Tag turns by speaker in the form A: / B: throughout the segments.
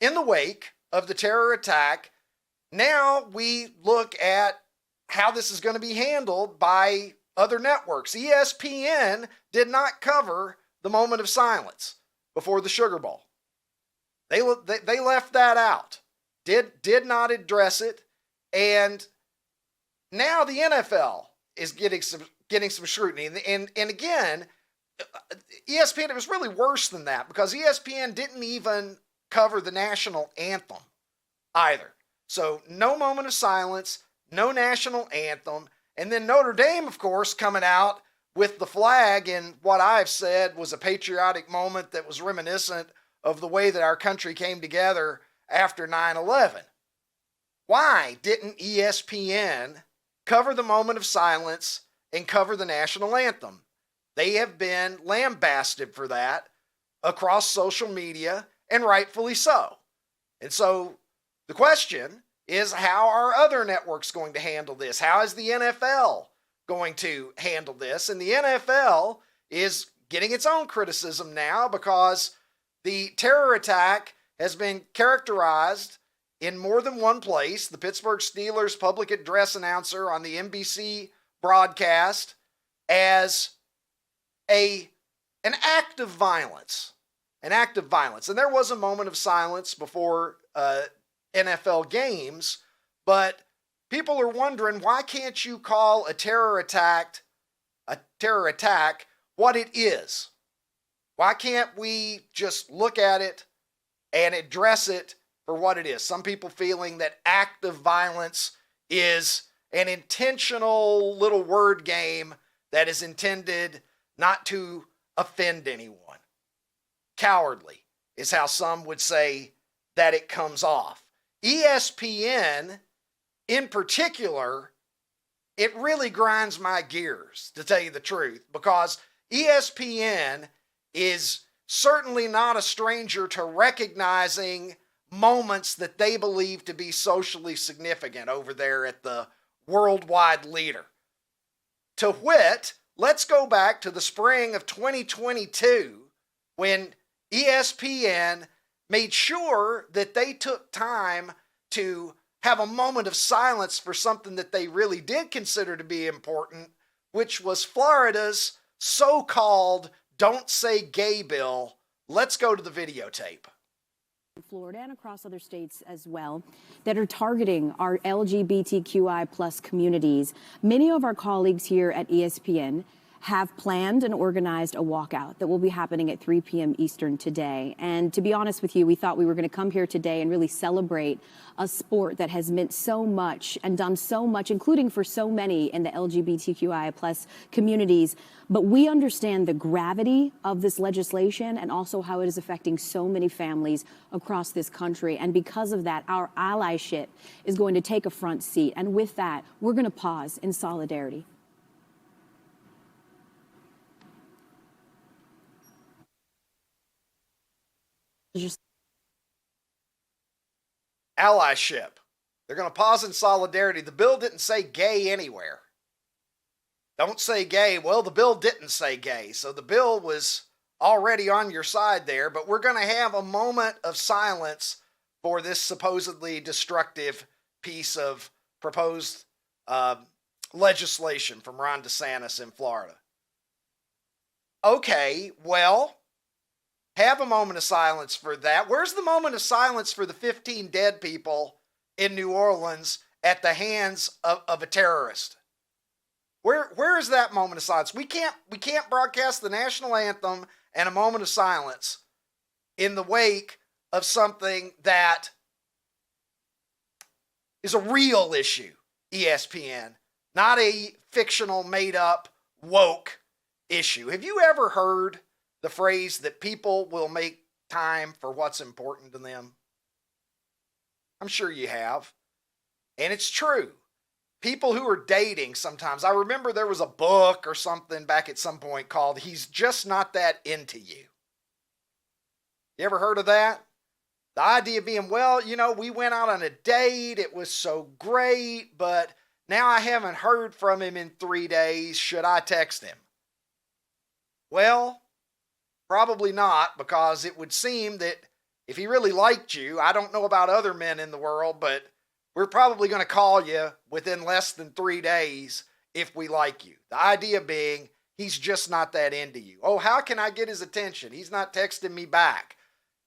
A: in the wake of the terror attack, now we look at how this is going to be handled by other networks. ESPN did not cover the moment of silence before the Sugar Bowl. They left that out. Did not address it. And now the NFL is getting some scrutiny. And again, ESPN, it was really worse than that because ESPN didn't even cover the national anthem either. So no moment of silence, no national anthem. And then Notre Dame, of course, coming out with the flag in what I've said was a patriotic moment that was reminiscent of the way that our country came together after 9/11. Why didn't ESPN cover the moment of silence and cover the national anthem? They have been lambasted for that across social media, and rightfully so. And so the question is, how are other networks going to handle this? How is the NFL going to handle this? And the NFL is getting its own criticism now because the terror attack has been characterized in more than one place. The Pittsburgh Steelers public address announcer on the NBC broadcast as an act of violence. An act of violence. And there was a moment of silence before NFL games, but people are wondering, why can't you call a terror attack what it is? Why can't we just look at it and address it for what it is? Some people feeling that act of violence is an intentional little word game that is intended not to offend anyone. Cowardly is how some would say that it comes off. ESPN, in particular, it really grinds my gears, to tell you the truth, because ESPN is certainly not a stranger to recognizing moments that they believe to be socially significant over there at the worldwide leader. To wit, let's go back to the spring of 2022 when ESPN made sure that they took time to have a moment of silence for something that they really did consider to be important, which was Florida's so-called Don't Say Gay bill. Let's go to the videotape.
B: Florida and across other states as well that are targeting our LGBTQI plus communities. Many of our colleagues here at ESPN have planned and organized a walkout that will be happening at 3 p.m. Eastern today. And to be honest with you, we thought we were going to come here today and really celebrate a sport that has meant so much and done so much, including for so many in the LGBTQI plus communities. But we understand the gravity of this legislation and also how it is affecting so many families across this country. And because of that, our allyship is going to take a front seat. And with that, we're going to pause in solidarity.
A: Allyship. They're going to pause in solidarity. The bill didn't say gay anywhere. Don't say gay. Well, the bill didn't say gay, so the bill was already on your side there, but we're going to have a moment of silence for this supposedly destructive piece of proposed legislation from Ron DeSantis in Florida. Okay, well, have a moment of silence for that. Where's the moment of silence for the 15 dead people in New Orleans at the hands of a terrorist? Where is that moment of silence? We can't broadcast the national anthem and a moment of silence in the wake of something that is a real issue, ESPN, not a fictional, made-up, woke issue. Have you ever heard the phrase that people will make time for what's important to them? I'm sure you have. And it's true. People who are dating sometimes, I remember there was a book or something back at some point called He's Just Not That Into You. You ever heard of that? The idea being, well, you know, we went out on a date. It was so great, but now I haven't heard from him in 3 days. Should I text him? Well, probably not, because it would seem that if he really liked you, I don't know about other men in the world, but we're probably going to call you within less than 3 days if we like you. The idea being, he's just not that into you. Oh, how can I get his attention? He's not texting me back.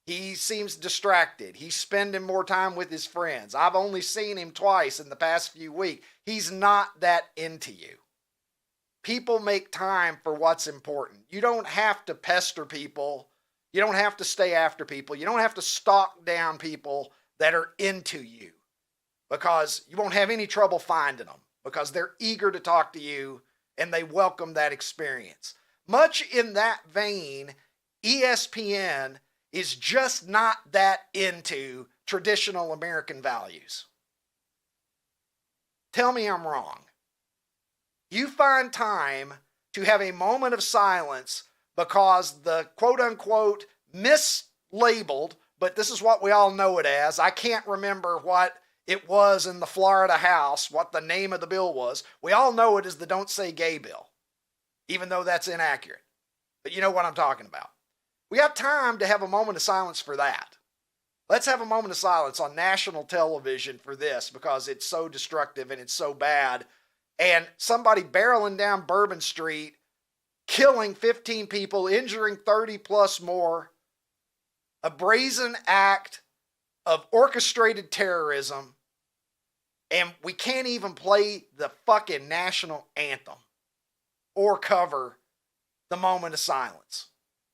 A: He seems distracted. He's spending more time with his friends. I've only seen him twice in the past few weeks. He's not that into you. People make time for what's important. You don't have to pester people. You don't have to stay after people. You don't have to stalk down people that are into you, because you won't have any trouble finding them, because they're eager to talk to you and they welcome that experience. Much in that vein, ESPN is just not that into traditional American values. Tell me I'm wrong. You find time to have a moment of silence because the quote-unquote mislabeled, but this is what we all know it as. I can't remember what it was in the Florida House, what the name of the bill was. We all know it as the Don't Say Gay bill, even though that's inaccurate. But you know what I'm talking about. We have time to have a moment of silence for that. Let's have a moment of silence on national television for this, because it's so destructive and it's so bad. And somebody barreling down Bourbon Street, killing 15 people, injuring 30 plus more, a brazen act of orchestrated terrorism, and we can't even play the fucking national anthem or cover the moment of silence.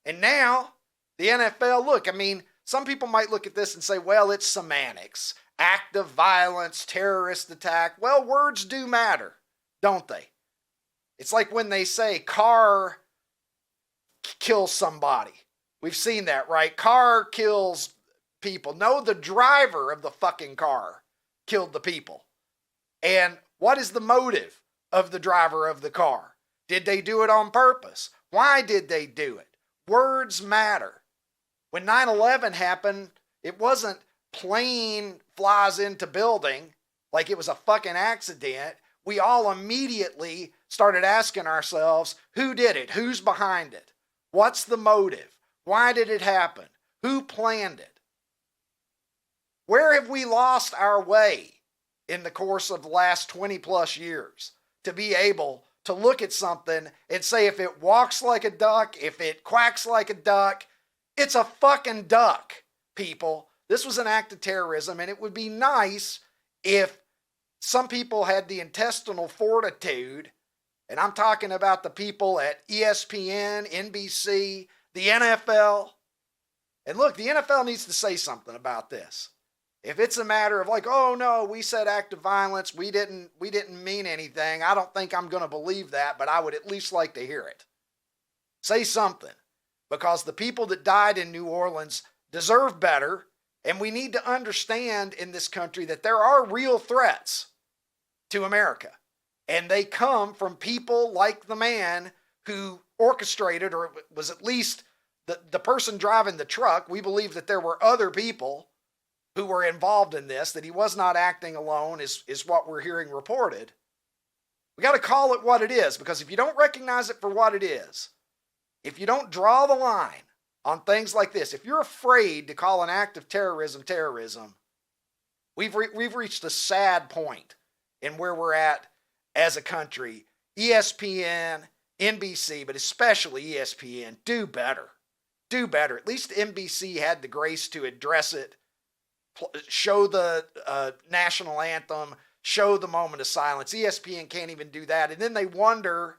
A: And now the NFL, look, I mean, some people might look at this and say, well, it's semantics, act of violence, terrorist attack. Well, words do matter, don't they? It's like when they say car kills somebody. We've seen that, right? Car kills people. No, the driver of the fucking car killed the people. And what is the motive of the driver of the car? Did they do it on purpose? Why did they do it? Words matter. When 9/11 happened, it wasn't plane flies into building like it was a fucking accident. We all immediately started asking ourselves, who did it? Who's behind it? What's the motive? Why did it happen? Who planned it? Where have we lost our way in the course of the last 20 plus years to be able to look at something and say, if it walks like a duck, if it quacks like a duck, it's a fucking duck, people. This was an act of terrorism, and it would be nice if some people had the intestinal fortitude, and I'm talking about the people at ESPN, NBC, the NFL. And look, the NFL needs to say something about this. If it's a matter of like, oh no, we said act of violence, we didn't mean anything, I don't think I'm going to believe that, but I would at least like to hear it. Say something, because the people that died in New Orleans deserve better, and we need to understand in this country that there are real threats to America, and they come from people like the man who orchestrated, or was at least the person driving the truck. We believe that there were other people who were involved in this, that he was not acting alone, is what we're hearing reported. We got to call it what it is, because if you don't recognize it for what it is, if you don't draw the line on things like this, if you're afraid to call an act of terrorism, we've reached a sad point in where we're at as a country. ESPN, NBC, but especially ESPN, do better. Do better. At least NBC had the grace to address it, show the national anthem, show the moment of silence. ESPN can't even do that. And then they wonder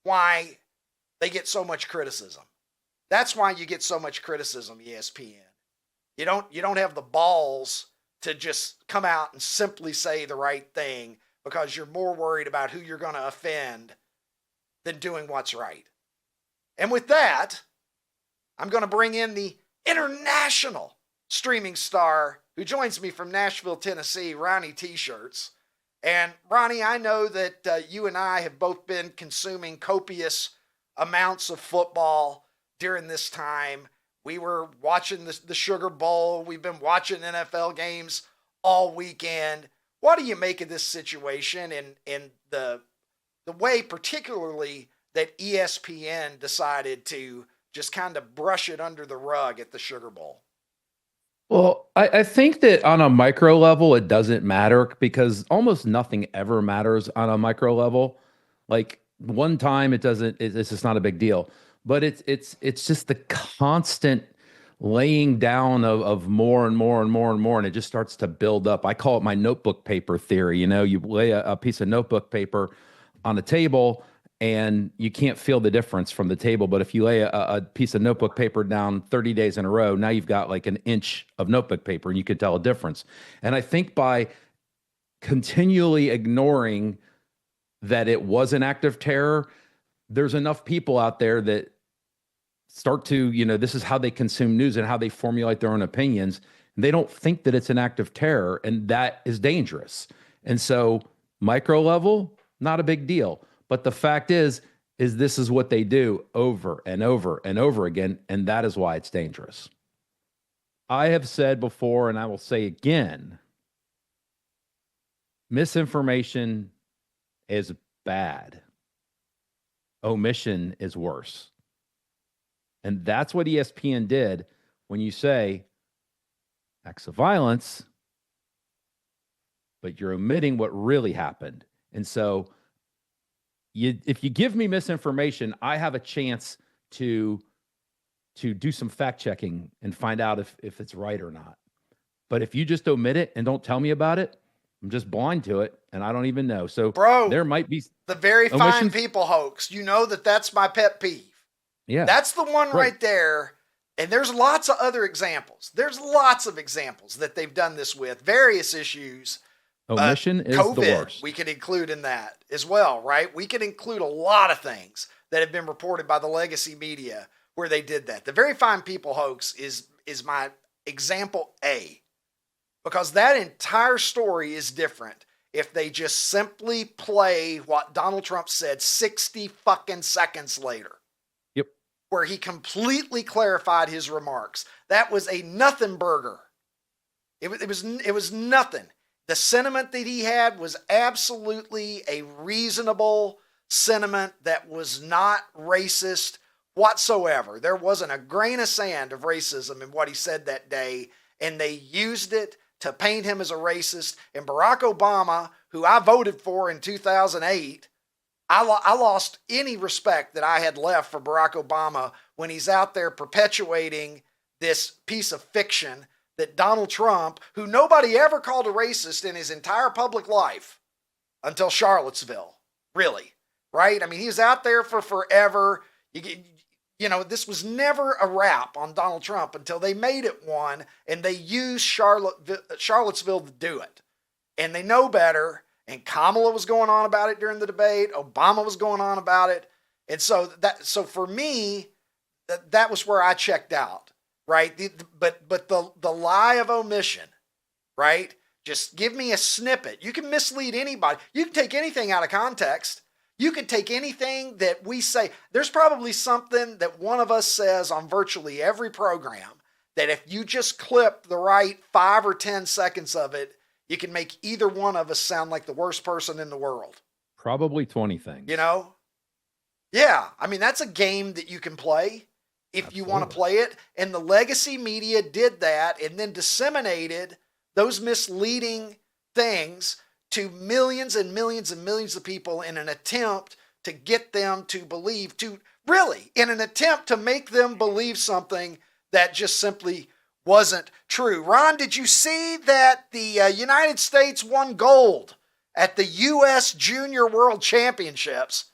A: why they get so much criticism. That's why you get so much criticism, ESPN. You don't have the balls to just come out and simply say the right thing, because you're more worried about who you're going to offend than doing what's right. And with that, I'm going to bring in the international streaming star who joins me from Nashville, Tennessee, Ronnie T-Shirts. And Ronnie, I know that you and I have both been consuming copious amounts of football during this time. We were watching the Sugar Bowl. We've been watching NFL games all weekend. What do you make of this situation and the way particularly that ESPN decided to just kind of brush it under the rug at the Sugar Bowl?
C: Well, I think that on a micro level, it doesn't matter because almost nothing ever matters on a micro level. Like one time, it doesn't. It's just not a big deal. But it's just the constant laying down of more and more and more and more, and it just starts to build up. I call it my notebook paper theory. You know, you lay a piece of notebook paper on a table and you can't feel the difference from the table. But if you lay a piece of notebook paper down 30 days in a row, now you've got like an inch of notebook paper and you can tell a difference. And I think by continually ignoring that it was an act of terror, there's enough people out there that start to, this is how they consume news and how they formulate their own opinions. And they don't think that it's an act of terror, and that is dangerous. And so micro level, not a big deal. But the fact is this is what they do over and over and over again, and that is why it's dangerous. I have said before, and I will say again, misinformation is bad. Omission is worse. And that's what ESPN did when you say acts of violence, but you're omitting what really happened. And so if you give me misinformation, I have a chance to do some fact checking and find out if it's right or not. But if you just omit it and don't tell me about it, I'm just blind to it and I don't even know. So
A: bro,
C: there might be
A: the very
C: omissions.
A: Fine people hoax. You know that's my pet peeve.
C: Yeah.
A: That's the one right there. And there's lots of other examples. There's lots of examples that they've done this with various issues.
C: Omission is
A: COVID,
C: the worst.
A: we could include in that as well, right? We could include a lot of things that have been reported by the legacy media where they did that. The Very Fine People hoax is my example A, because that entire story is different if they just simply play what Donald Trump said 60 fucking seconds later.
C: Yep.
A: Where he completely clarified his remarks. That was a nothing burger. It was nothing. The sentiment that he had was absolutely a reasonable sentiment that was not racist whatsoever. There wasn't a grain of sand of racism in what he said that day, and they used it to paint him as a racist. And Barack Obama, who I voted for in 2008, I lost any respect that I had left for Barack Obama when he's out there perpetuating this piece of fiction that Donald Trump, who nobody ever called a racist in his entire public life until Charlottesville, really, right? I mean, he was out there for forever. This was never a rap on Donald Trump until they made it one, and they used Charlottesville to do it. And they know better, and Kamala was going on about it during the debate. Obama was going on about it. And so for me, that was where I checked out. Right. But the lie of omission, right? Just give me a snippet. You can mislead anybody. You can take anything out of context. You can take anything that we say. There's probably something that one of us says on virtually every program that if you just clip the right 5 or 10 seconds of it, you can make either one of us sound like the worst person in the world.
C: Probably 20 things.
A: Yeah. I mean, that's a game that you can play. If
C: Absolutely.
A: You want to play it. And the legacy media did that and then disseminated those misleading things to millions and millions and millions of people in an attempt to get them to believe, in an attempt to make them believe something that just simply wasn't true. Ron, did you see that the United States won gold at the U.S. Junior World Championships?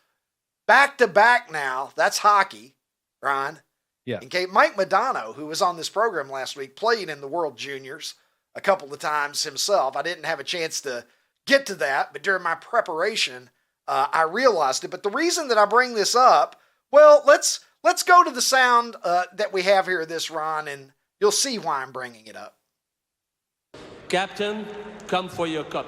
A: Back to back now. That's hockey, Ron.
C: Yeah.
A: Okay, Mike Modano, who was on this program last week, played in the World Juniors a couple of times himself. I didn't have a chance to get to that, but during my preparation, I realized it. But the reason that I bring this up, well, let's go to the sound that we have here, this, Ron, and you'll see why I'm bringing it up.
D: Captain, come for your cup.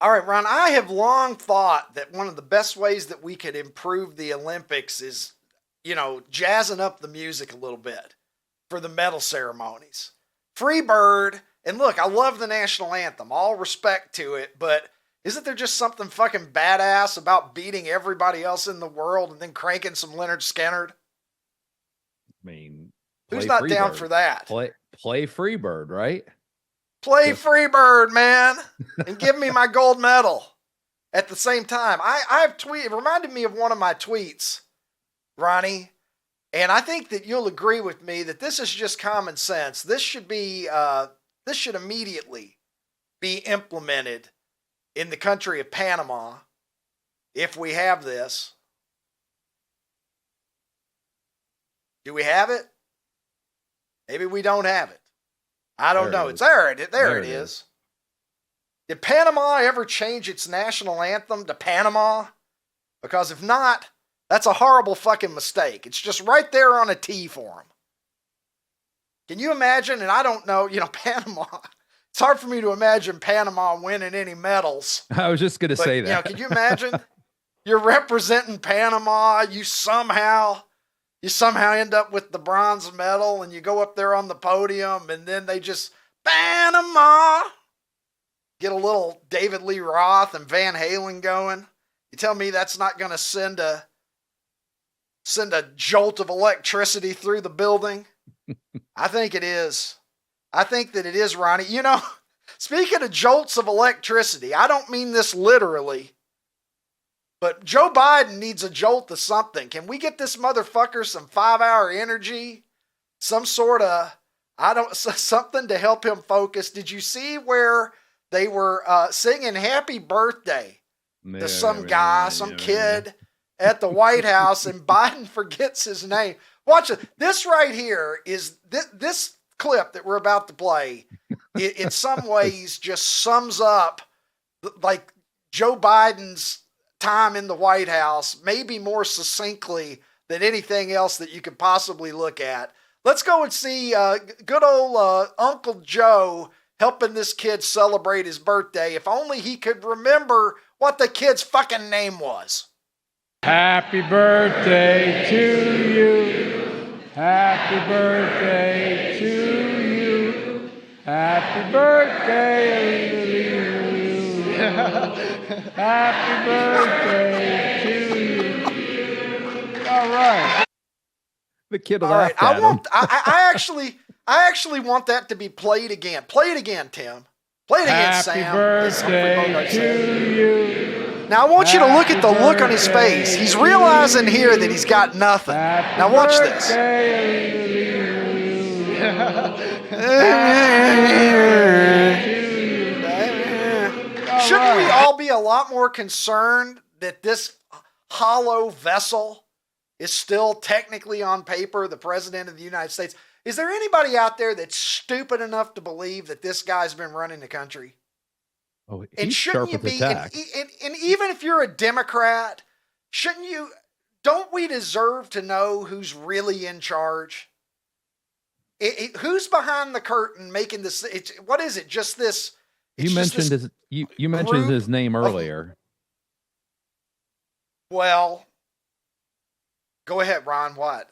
A: All right, Ron, I have long thought that one of the best ways that we could improve the Olympics is, jazzing up the music a little bit for the medal ceremonies. Free Bird, and look, I love the national anthem, all respect to it, but isn't there just something fucking badass about beating everybody else in the world and then cranking some Leonard Skinner?
C: I mean,
A: who's not down
C: Freebird.
A: for that?
C: Play Freebird, right?
A: Play Freebird, man, and give me my gold medal at the same time. I've tweeted, it reminded me of one of my tweets, Ronnie, and I think that you'll agree with me that this is just common sense. This should immediately be implemented in the country of Panama if we have this. Do we have it? Maybe we don't have it. I don't know. It's there. There it is. Did Panama ever change its national anthem to Panama? Because if not, that's a horrible fucking mistake. It's just right there on a T for them. Can you imagine? And I don't know, Panama. It's hard for me to imagine Panama winning any medals.
C: I was just going to say that.
A: Can you imagine? You're representing Panama. You somehow end up with the bronze medal and you go up there on the podium and then they just, Panama, get a little David Lee Roth and Van Halen going. You tell me that's not going to send a jolt of electricity through the building? I think it is. I think that it is, Ronnie. Speaking of jolts of electricity, I don't mean this literally, but Joe Biden needs a jolt of something. Can we get this motherfucker some 5-hour energy? Some sort of, something to help him focus. Did you see where they were singing happy birthday to some guy, some kid at the White House, and Biden forgets his name? Watch it. This right here is this clip that we're about to play. It in some ways just sums up like Joe Biden's time in the White House, maybe more succinctly than anything else that you could possibly look at. Let's go and see good old Uncle Joe helping this kid celebrate his birthday. If only he could remember what the kid's fucking name was.
E: Happy birthday to you. Happy birthday to you. Happy birthday to you. Happy birthday to you. All right.
C: The kid
A: All right.
C: laughed at him.
A: I actually want that to be played again. Play it again, Tim. Play it again, Sam.
E: Happy birthday to you.
A: Now I want you to look at the look on his face. He's realizing here that he's got nothing. Now watch this. Shouldn't we all be a lot more concerned that this hollow vessel is still technically on paper the president of the United States? Is there anybody out there that's stupid enough to believe that this guy's been running the country?
C: Oh,
A: And
C: he's
A: shouldn't
C: sharp
A: you
C: with the
A: be,
C: tack.
A: and even if you're a Democrat, don't we deserve to know who's really in charge? Who's behind the curtain making this? What is it? Just this?
C: You mentioned you mentioned his name earlier.
A: Well, go ahead, Ron. What?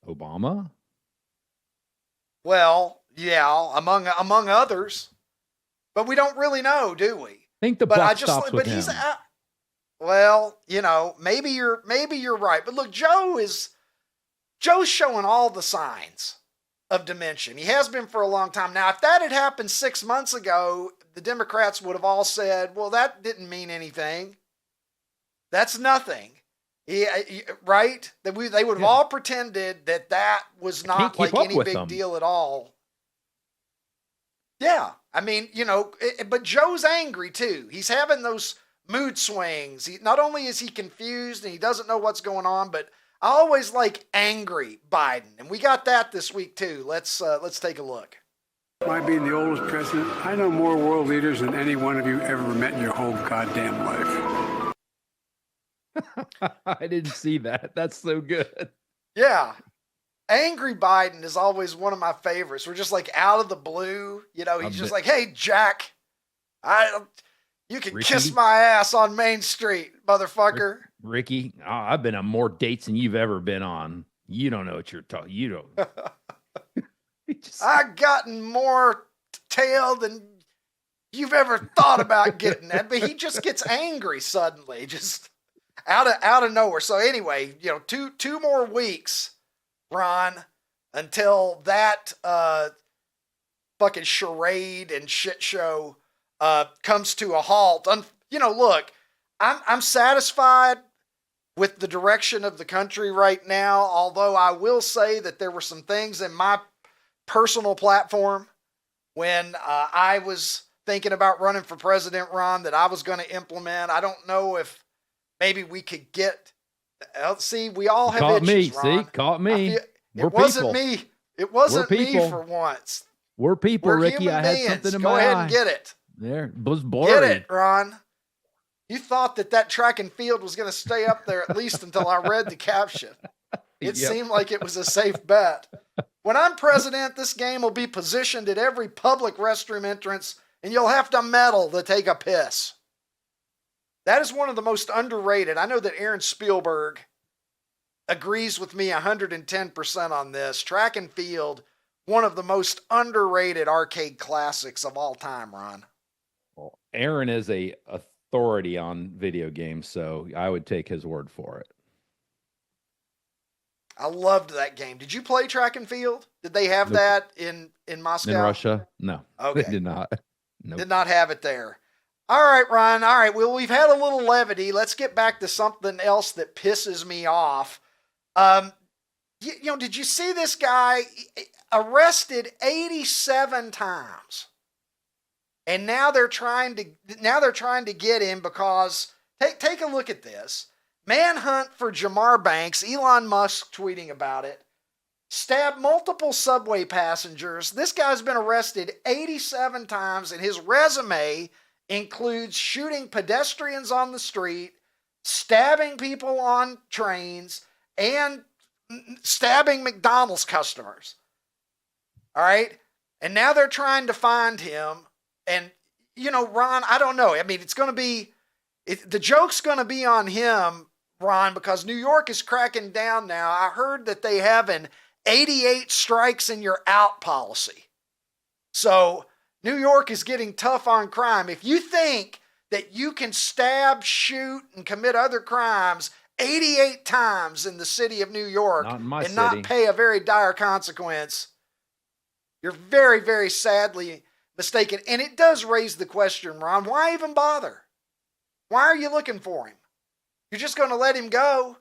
C: Obama?
A: Well, yeah, among others, but we don't really know, do we?
C: I think the buck stops with him.
A: Well, maybe you're right. But look, Joe's showing all the signs of dementia. He has been for a long time. Now, if that had happened 6 months ago, the Democrats would have all said, well, that didn't mean anything. That's nothing. Right? They would have all pretended that was not like any big deal at all. Yeah. I mean, but Joe's angry too. He's having those mood swings. Not only is he confused and he doesn't know what's going on, but I always like angry Biden. And we got that this week too. Let's take a look.
F: My being the oldest president, I know more world leaders than any one of you ever met in your whole goddamn life.
C: I didn't see that. That's so good.
A: Yeah. Angry Biden is always one of my favorites. We're just like out of the blue. He's just like, hey, Jack, You can
C: Ricky?
A: kiss my ass on Main Street, motherfucker.
C: Ricky, I've been on more dates than you've ever been on. You don't know what you're talking. You don't.
A: I've gotten more tail than you've ever thought about getting that. But he just gets angry suddenly, just out of nowhere. So anyway, two more weeks, Ron, until that fucking charade and shit show comes to a halt. Look, I'm satisfied with the direction of the country right now, although I will say that there were some things in my personal platform when I was thinking about running for president, Ron, that I was going to implement. I don't know if maybe we could get, see, we all have
C: caught
A: issues,
C: me.
A: Ron.
C: See, caught me.
A: It wasn't me. It wasn't me for once.
C: We're people,
A: We're
C: Ricky.
A: human
C: I had
A: beings.
C: something in
A: Go
C: my
A: ahead
C: eye.
A: and get it.
C: There, it was blurry.
A: Get it, Ron. You thought that track and field was going to stay up there at least until I read the caption. It seemed like it was a safe bet. When I'm president, this game will be positioned at every public restroom entrance, and you'll have to medal to take a piss. That is one of the most underrated. I know that Aaron Spielberg agrees with me 110% on this. Track and field, one of the most underrated arcade classics of all time, Ron.
C: Well, Aaron is a authority on video games, so I would take his word for it.
A: I loved that game. Did you play track and field? Did they have that in Moscow?
C: In Russia? No.
A: Okay.
C: They did not. Nope.
A: Did not have it there. All right, Ron. All right. Well, we've had a little levity. Let's get back to something else that pisses me off. Did you see this guy arrested 87 times? And now they're trying to get him because take a look at this. Manhunt for Jamar Banks, Elon Musk tweeting about it. Stabbed multiple subway passengers. This guy's been arrested 87 times, and his resume includes shooting pedestrians on the street, stabbing people on trains, and stabbing McDonald's customers. All right? And now they're trying to find him. And, Ron, I don't know. I mean, the joke's going to be on him, Ron, because New York is cracking down now. I heard that they have an 88 strikes and you're out policy. So New York is getting tough on crime. If you think that you can stab, shoot, and commit other crimes 88 times in the city of New York not pay a very dire consequence, you're very, very sadly mistaken. And it does raise the question, Ron, why even bother? Why are you looking for him? You're just going to let him go?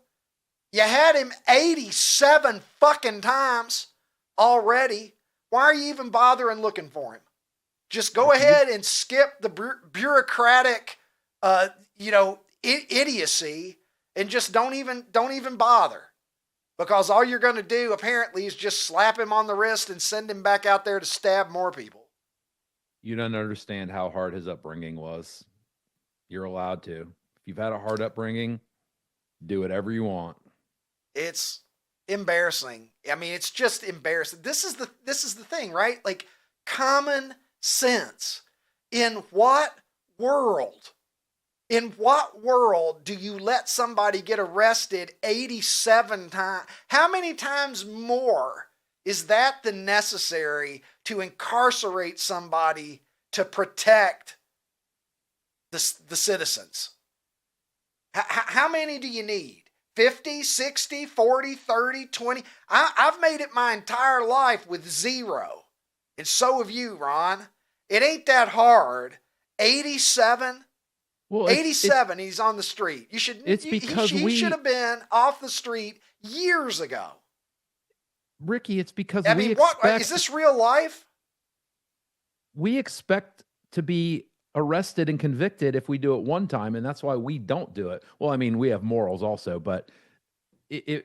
A: You had him 87 fucking times already. Why are you even bothering looking for him? Just go ahead and skip the bureaucratic, idiocy and just don't even bother. Because all you're going to do apparently is just slap him on the wrist and send him back out there to stab more people.
C: You don't understand how hard his upbringing was. You're allowed to. If you've had a hard upbringing, do whatever you want. It's
A: embarrassing. I mean, it's just embarrassing. This is the thing, right? Like common sense. In what world do you let somebody get arrested 87 times? How many times more is that than necessary to incarcerate somebody to protect the citizens? How many do you need? 50, 60, 40, 30, 20? I've made it my entire life with 0. And so have you, Ron. It ain't that hard. 87? Well, 87, he's on the street. He should have been off the street years ago.
C: Ricky, it's because
A: what is this real life?
C: We expect to be arrested and convicted if we do it one time, and that's why we don't do it. Well, I mean, we have morals also, but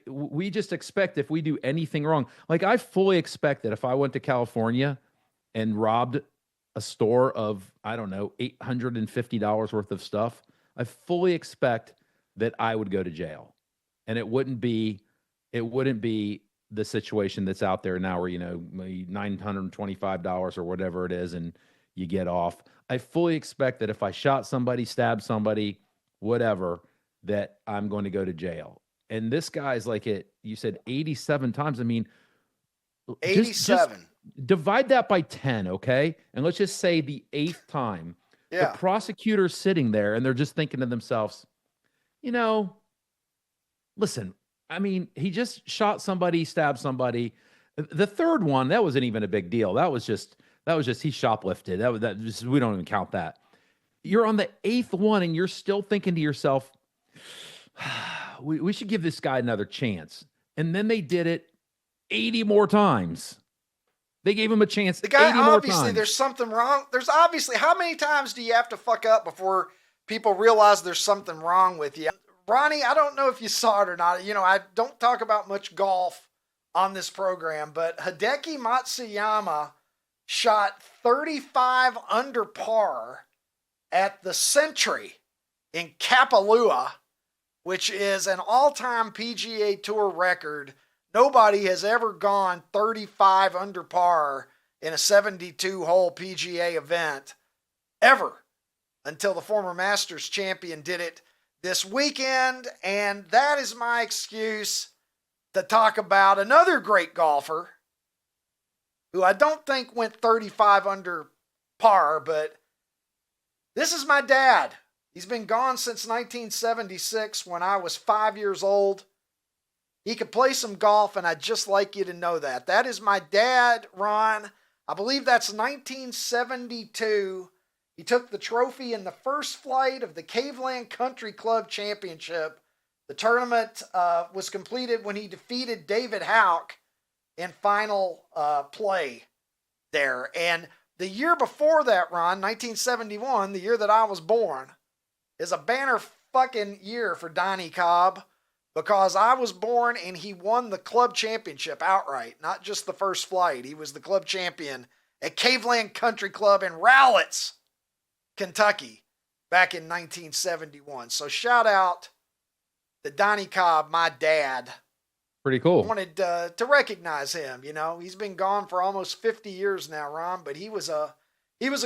C: we just expect if we do anything wrong. Like, I fully expect that if I went to California and robbed a store of, I don't know, $850 worth of stuff, I fully expect that I would go to jail. And it wouldn't be the situation that's out there now where, $925 or whatever it is, and you get off. I fully expect that if I shot somebody, stabbed somebody, whatever, that I'm going to go to jail. And this guy's like you said 87 times. I mean,
A: 87.
C: Just divide that by 10, okay? And let's just say the 8th time,
A: Yeah.
C: the prosecutor's sitting there and they're just thinking to themselves, listen, I mean, he just shot somebody, stabbed somebody. The third one, that wasn't even a big deal. That was just he shoplifted. We don't even count that. You're on the 8th one and you're still thinking to yourself, we should give this guy another chance. And then they did it 80 more times. They gave him a chance.
A: The guy,
C: 80 more
A: obviously,
C: times.
A: there's something wrong. There's obviously, how many times do you have to fuck up before people realize there's something wrong with you? Ronnie, I don't know if you saw it or not. I don't talk about much golf on this program, but Hideki Matsuyama shot 35 under par at the Century in Kapalua, which is an all-time PGA Tour record. Nobody has ever gone 35 under par in a 72-hole PGA event ever until the former Masters champion did it this weekend. And that is my excuse to talk about another great golfer who I don't think went 35 under par, but this is my dad. He's been gone since 1976 when I was 5 years old. He could play some golf, and I'd just like you to know that. That is my dad, Ron. I believe that's 1972. He took the trophy in the first flight of the Caveland Country Club Championship. The tournament was completed when he defeated David Houck in final play there. And the year before that, Ron, 1971, the year that I was born, is a banner fucking year for Donnie Cobb, because I was born and he won the club championship outright, not just the first flight. He was the club champion at Caveland Country Club in Rowletts, Kentucky, back in 1971. So shout out to Donnie Cobb, my dad.
C: Pretty cool.
A: I wanted to recognize him. He's been gone for almost 50 years now, Ron, but he was a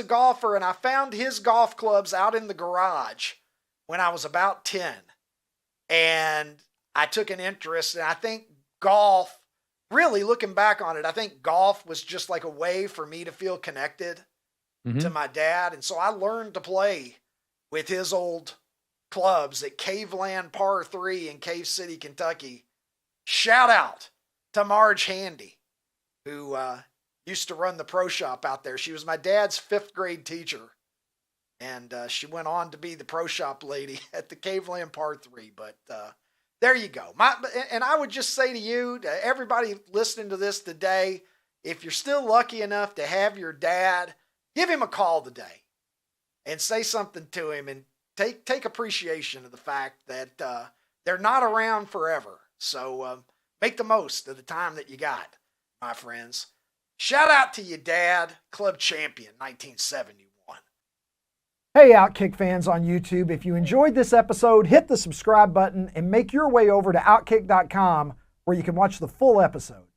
A: golfer, and I found his golf clubs out in the garage when I was about 10. And I took an interest, and I think golf, really looking back on it, I think golf was just like a way for me to feel connected to my dad. And so I learned to play with his old clubs at Caveland Par 3 in Cave City, Kentucky. Shout out to Marge Handy, who used to run the pro shop out there. She was my dad's 5th grade teacher, and she went on to be the pro shop lady at the Caveland Par 3. But there you go. And I would just say to you, to everybody listening to this today, if you're still lucky enough to have your dad, give him a call today and say something to him, and take appreciation of the fact that they're not around forever. So make the most of the time that you got, my friends. Shout out to your dad, club champion, 1971.
G: Hey, OutKick fans on YouTube, if you enjoyed this episode, hit the subscribe button and make your way over to OutKick.com where you can watch the full episode.